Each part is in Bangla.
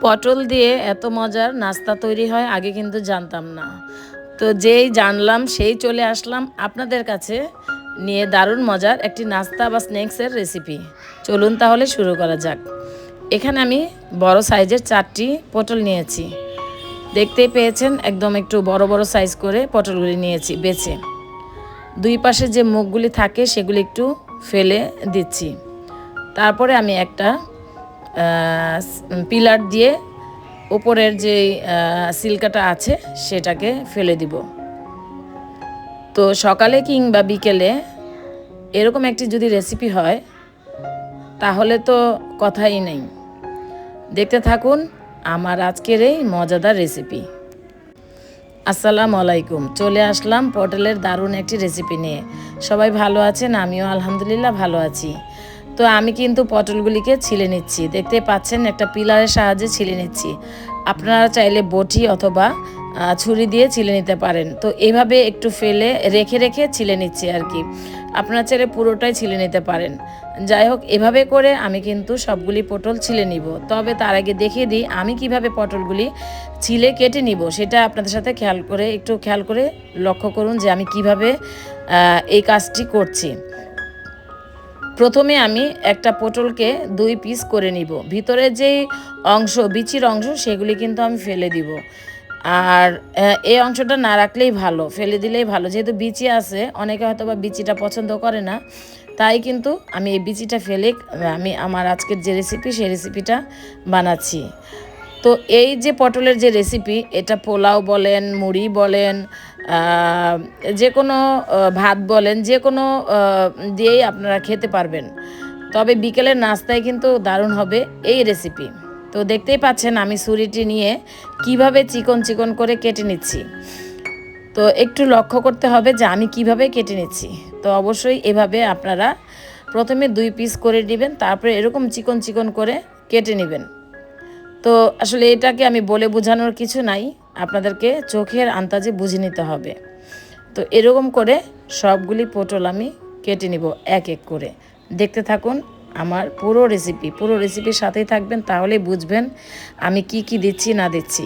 পটল দিয়ে এত মজার নাস্তা তৈরি হয় আগে কিন্তু জানতাম না। তো যেই জানলাম সেই চলে আসলাম আপনাদের কাছে নিয়ে দারুণ মজার একটি নাস্তা বা স্ন্যাক্সের রেসিপি। চলুন তাহলে শুরু করা যাক। এখানে আমি বড় সাইজের 4টি পটল নিয়েছি। দেখতেই পেয়েছেন একদম একটু বড় বড় সাইজ করে পটলগুলি নিয়েছি বেছে। দুই পাশে যে মুখগুলি থাকে সেগুলি একটু ফেলে দিচ্ছি। তারপরে আমি একটা পিলার দিয়ে উপরের যে সিল্কাটা আছে সেটাকে ফেলে দিব। তো সকালে কিংবা বিকেলে এরকম একটি যদি রেসিপি হয় তাহলে তো কথাই নেই। দেখতে থাকুন আমার আজকের এই মজাদার রেসিপি। আসসালামু আলাইকুম, চলে আসলাম পটলের দারুণ একটি রেসিপি নিয়ে। সবাই ভালো আছেন? আমিও আলহামদুলিল্লাহ ভালো আছি। তো আমি কিন্তু পটলগুলিকে ছিলে নিচ্ছি, দেখতে পাচ্ছেন একটা পিলারের সাহায্যে ছিলে নিচ্ছি। আপনারা চাইলে বটি অথবা ছুরি দিয়ে ছিলে নিতে পারেন। তো এইভাবে একটু ফেলে রেখে রেখে ছিলে নিচ্ছি আর কি। আপনারা চাইলে পুরোটাই ছিলে নিতে পারেন। যাই হোক, এভাবে করে আমি কিন্তু সবগুলি পটল ছিলে নিব। তবে তার আগে দেখিয়ে দিই আমি কিভাবে পটলগুলি ছিলে কেটে নিব, সেটা আপনাদের সাথে একটু খেয়াল করে লক্ষ্য করুন যে আমি কিভাবে এই কাজটি করছি। প্রথমে আমি একটা পটলকে 2 পিস করে নিব। ভিতরে যেই অংশ, বিচির অংশ, সেগুলি কিন্তু আমি ফেলে দিব। আর এই অংশটা না রাখলেই ভালো, ফেলে দিলেই ভালো। যেহেতু বিচি আছে, অনেকে হয়তো বা বিচিটা পছন্দ করে না, তাই কিন্তু আমি এই বিচিটা ফেলে আমি আমার আজকের যে রেসিপি সেই রেসিপিটা বানাচ্ছি। তো এই যে পটলের যে রেসিপি, এটা পোলাও বলেন, মুড়ি বলেন, যে কোনো ভাত বলেন, যে কোনো দিয়েই আপনারা খেতে পারবেন। তবে বিকেলের নাস্তায় কিন্তু দারুণ হবে এই রেসিপি। তো দেখতেই পাচ্ছেন আমি ছুরিটি নিয়ে কিভাবে চিকন চিকন করে কেটে নিচ্ছি। তো একটু লক্ষ্য করতে হবে যে আমি কিভাবে কেটে নিচ্ছি। তো অবশ্যই এভাবে আপনারা প্রথমে 2 পিস করে নেবেন, তারপরে এরকম চিকন চিকন করে কেটে নেবেন। তো আসলে এটাকে আমি বলে বোঝানোর কিছু নাই, আপনাদেরকে চোখের আন্দাজে বুঝে নিতে হবে। তো এরকম করে সবগুলি পটল আমি কেটে নিব এক এক করে। দেখতে থাকুন আমার পুরো রেসিপির সাথেই থাকবেন, তাহলেই বুঝবেন আমি কি কি দিচ্ছি না দিচ্ছি।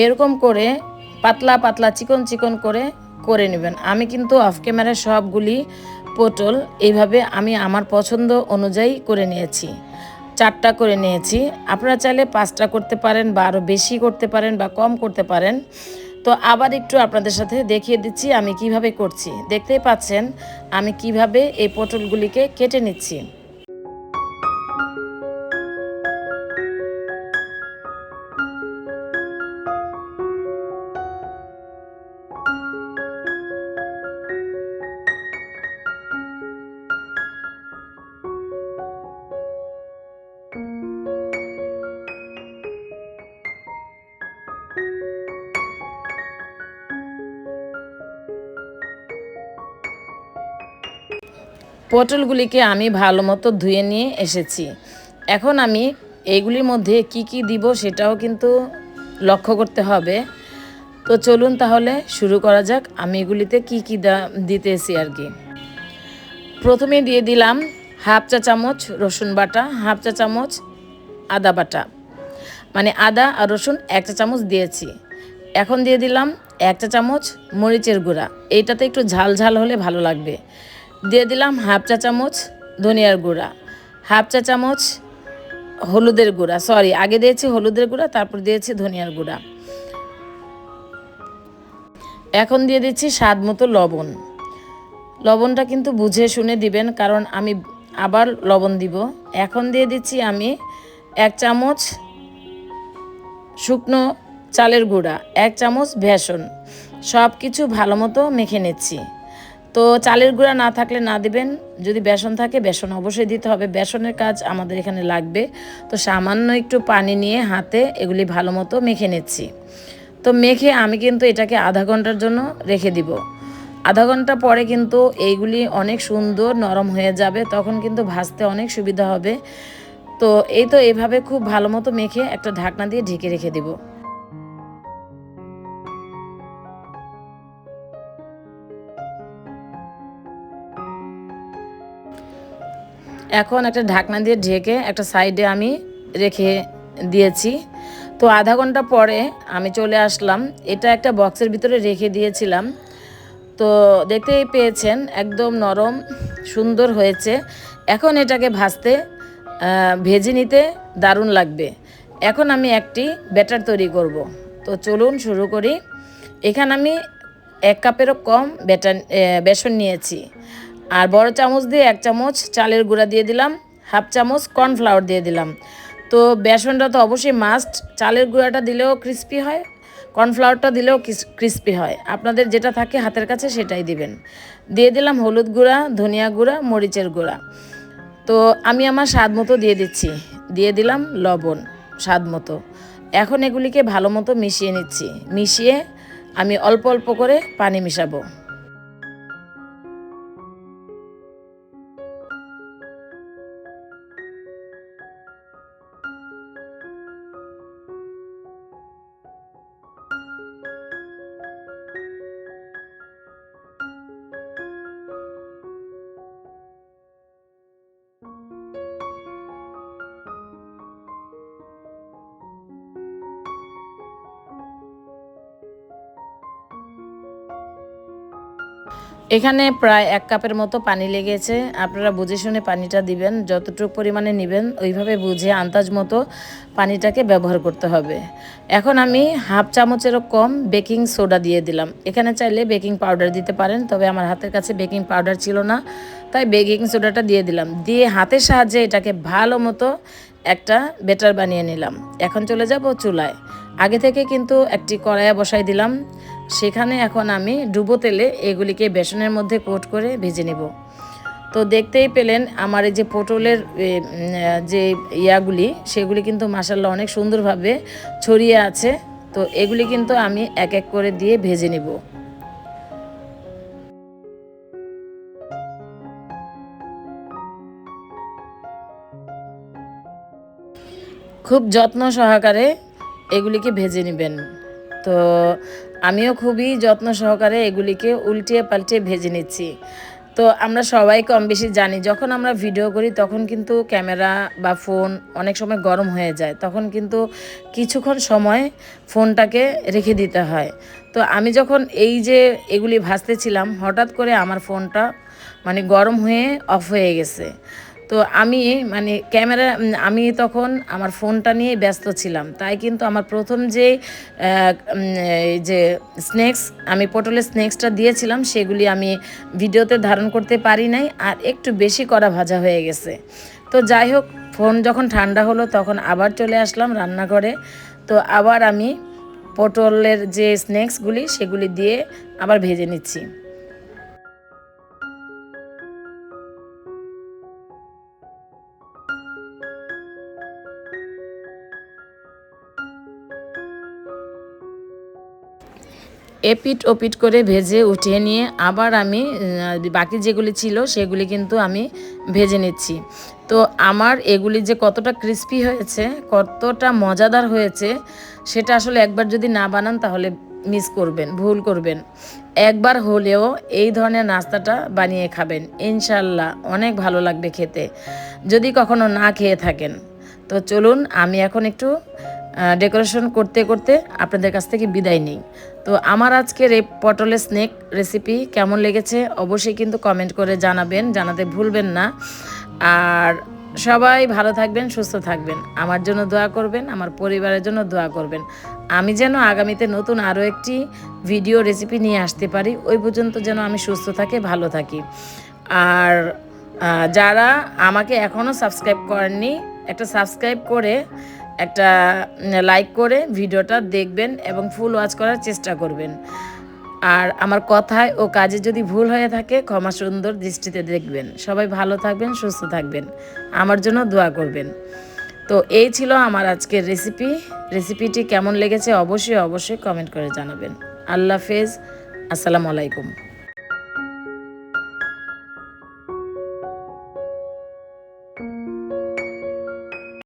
এরকম করে পাতলা পাতলা চিকন চিকন করে করে নেবেন। আমি কিন্তু অফ ক্যামেরায় সবগুলি পটল এইভাবে আমি আমার পছন্দ অনুযায়ী করে নিয়েছি। 4টা করে নিয়েছি। আপনারা চাইলে 5টা করতে পারেন, বা আরও বেশি করতে পারেন, বা কম করতে পারেন। তো আবার একটু আপনাদের সাথে দেখিয়ে দিচ্ছি আমি কিভাবে করছি। দেখতেই পাচ্ছেন আমি কিভাবে এই পটলগুলিকে কেটে নিচ্ছি। পটলগুলিকে আমি ভালো মতো ধুয়ে নিয়ে এসেছি। এখন আমি এইগুলির মধ্যে কি কি দিব সেটাও কিন্তু লক্ষ্য করতে হবে। তো চলুন তাহলে শুরু করা যাক আমি এগুলিতে কি কি দিতেছি আর কি। প্রথমে দিয়ে দিলাম হাফ চা চামচ রসুন বাটা, হাফ চা চামচ আদা বাটা, মানে আদা আর রসুন 1 চা চামচ দিয়েছি। এখন দিয়ে দিলাম 1 চা চামচ মরিচের গুঁড়া, এইটাতে একটু ঝাল ঝাল হলে ভালো লাগবে। দিয়ে দিলাম হাফ চা চামচ ধনিয়ার গুঁড়া, হাফ চা চামচ হলুদের গুঁড়া, আগে দিয়েছি হলুদের গুঁড়া, তারপর দিয়েছি ধনিয়ার গুঁড়া। এখন দিয়ে দিচ্ছি স্বাদ মতো লবণ। লবণটা কিন্তু বুঝে শুনে দিবেন, কারণ আমি আবার লবণ দিব। এখন দিয়ে দিচ্ছি আমি 1 চামচ শুকনো চালের গুঁড়া, 1 চামচ বেসন, সব কিছু ভালো মতো মেখে নিচ্ছি। তো চালের গুঁড়া না থাকলে না দিবেন, যদি বেসন থাকে বেসন অবশ্যই দিতে হবে, বেসনের কাজ আমাদের এখানে লাগবে। তো সামান্য একটু পানি নিয়ে হাতে এগুলি ভালো মতো মেখে নিচ্ছি। তো মেখে আমি কিন্তু এটাকে আধা ঘন্টার জন্য রেখে দিব। আধা ঘন্টা পরে কিন্তু এইগুলি অনেক সুন্দর নরম হয়ে যাবে, তখন কিন্তু ভাজতে অনেক সুবিধা হবে। তো এই তো এইভাবে খুব ভালো মতো মেখে একটা ঢাকনা দিয়ে ঢেকে রেখে দিব। এখন একটা ঢাকনা দিয়ে ঢেকে একটা সাইডে আমি রেখে দিয়েছি। তো আধা ঘন্টা পরে আমি চলে আসলাম, এটা একটা বক্সের ভিতরে রেখে দিয়েছিলাম। তো দেখতেই পেয়েছেন একদম নরম সুন্দর হয়েছে। এখন এটাকে ভাজতে ভেজে নিতে দারুণ লাগবে। এখন আমি একটি ব্যাটার তৈরি করব। তো চলুন শুরু করি। এখানে আমি 1 কাপেরও কম বেসন নিয়েছি। আর বড় চামচ দিয়ে 1 চামচ চালের গুঁড়া দিয়ে দিলাম, হাফ চামচ কর্নফ্লাওয়ার দিয়ে দিলাম। তো বেসনটা তো অবশ্যই মাস্ট, চালের গুঁড়াটা দিলেও ক্রিস্পি হয়, কর্নফ্লাওয়ারটা দিলেও ক্রিস্পি হয়, আপনাদের যেটা থাকে হাতের কাছে সেটাই দিবেন। দিয়ে দিলাম হলুদ গুঁড়া, ধনিয়া গুঁড়া, মরিচের গুঁড়া। তো আমি আমার স্বাদ মতো দিয়ে দিচ্ছি, দিয়ে দিলাম লবণ স্বাদ মতো। এখন এগুলিকে ভালো মতো মিশিয়ে নিচ্ছি, মিশিয়ে আমি অল্প অল্প করে পানি মিশাবো। এখানে প্রায় 1 কাপের মতো পানি লেগেছে, আপনারা বুঝে শুনে পানিটা দিবেন, যতটুকু পরিমাণে নেবেন ওইভাবে বুঝে আন্দাজ মতো পানিটাকে ব্যবহার করতে হবে। এখন আমি হাফ চামচেরও কম বেকিং সোডা দিয়ে দিলাম। এখানে চাইলে বেকিং পাউডার দিতে পারেন, তবে আমার হাতের কাছে বেকিং পাউডার ছিল না, তাই বেকিং সোডাটা দিয়ে দিলাম। দিয়ে হাতের সাহায্যে এটাকে ভালো মতো একটা ব্যাটার বানিয়ে নিলাম। এখন চলে যাব চুলায়। আগে থেকে কিন্তু একটি কড়াইয়া বসাই দিলাম, সেখানে এখন আমি ডুবো তেলে এগুলিকে বেসনের মধ্যে কোট করে ভেজে নেব। তো দেখতেই পেলেন আমার এই যে পটলের যে ইয়াগুলি সেগুলি কিন্তু মাশাআল্লাহ অনেক সুন্দরভাবে ছড়িয়ে আছে। তো এগুলি কিন্তু আমি এক এক করে দিয়ে ভেজে নেব। খুব যত্ন সহকারে এগুলিকে ভেজে নেবেন। তো আমিও খুবই যত্ন সহকারে এগুলিকে উল্টিয়ে পাল্টিয়ে ভেজে নিচ্ছি। তো আমরা সবাই কম বেশি জানি, যখন আমরা ভিডিও করি তখন কিন্তু ক্যামেরা বা ফোন অনেক সময় গরম হয়ে যায়, তখন কিন্তু কিছুক্ষণ সময় ফোনটাকে রেখে দিতে হয়। তো আমি যখন এই যে এগুলি ভাজতেছিলাম, হঠাৎ করে আমার ফোনটা মানে গরম হয়ে অফ হয়ে গেছে। তো আমি মানে আমি তখন আমার ফোনটা নিয়ে ব্যস্ত ছিলাম, তাই কিন্তু আমার প্রথম যে এই যে স্ন্যাক্স আমি পটলের স্ন্যাক্সটা দিয়েছিলাম সেগুলি আমি ভিডিওতে ধারণ করতে পারি নাই, আর একটু বেশি কড়া ভাজা হয়ে গেছে। তো যাই হোক, ফোন যখন ঠান্ডা হলো তখন আবার চলে আসলাম রান্নাঘরে। তো আবার আমি পটলের যে স্ন্যাক্সগুলি সেগুলি দিয়ে আবার ভেজে নিচ্ছি। এপিট ওপিট করে ভেজে উঠিয়ে নিয়ে আবার আমি বাকি যেগুলি ছিল সেগুলি কিন্তু আমি ভেজে নিচ্ছি। তো আমার এগুলি যে কতটা ক্রিস্পি হয়েছে, কতটা মজাদার হয়েছে, সেটা আসলে একবার যদি না বানান তাহলে মিস করবেন, ভুল করবেন। একবার হলেও এই ধরনের নাস্তাটা বানিয়ে খাবেন, ইনশাল্লাহ অনেক ভালো লাগবে খেতে, যদি কখনো না খেয়ে থাকেন। তো চলুন আমি এখন একটু ডেকোরেশন করতে করতে আপনাদের কাছ থেকে বিদায় নিই। তো আমার আজকের এই পটলের স্ন্যাক রেসিপি কেমন লেগেছে অবশ্যই কিন্তু কমেন্ট করে জানাবেন, জানাতে ভুলবেন না। আর সবাই ভালো থাকবেন, সুস্থ থাকবেন, আমার জন্য দোয়া করবেন, আমার পরিবারের জন্য দোয়া করবেন। আমি যেন আগামীতে নতুন আরও একটি ভিডিও রেসিপি নিয়ে আসতে পারি, ওই পর্যন্ত যেন আমি সুস্থ থাকি, ভালো থাকি। আর যারা আমাকে এখনও সাবস্ক্রাইব করেননি, একটা সাবস্ক্রাইব করে একটা লাইক করে ভিডিওটা দেখবেন এবং ফুল ওয়াচ করার চেষ্টা করবেন। আর আমার কথায় ও কাজে যদি ভুল হয়ে থাকে ক্ষমা সুন্দর দৃষ্টিতে দেখবেন। সবাই ভালো থাকবেন, সুস্থ থাকবেন, আমার জন্য দোয়া করবেন। তো এই ছিল আমার আজকের রেসিপিটি কেমন লেগেছে অবশ্যই কমেন্ট করে জানাবেন। আল্লাহ হাফেজ, আসসালামু আলাইকুম।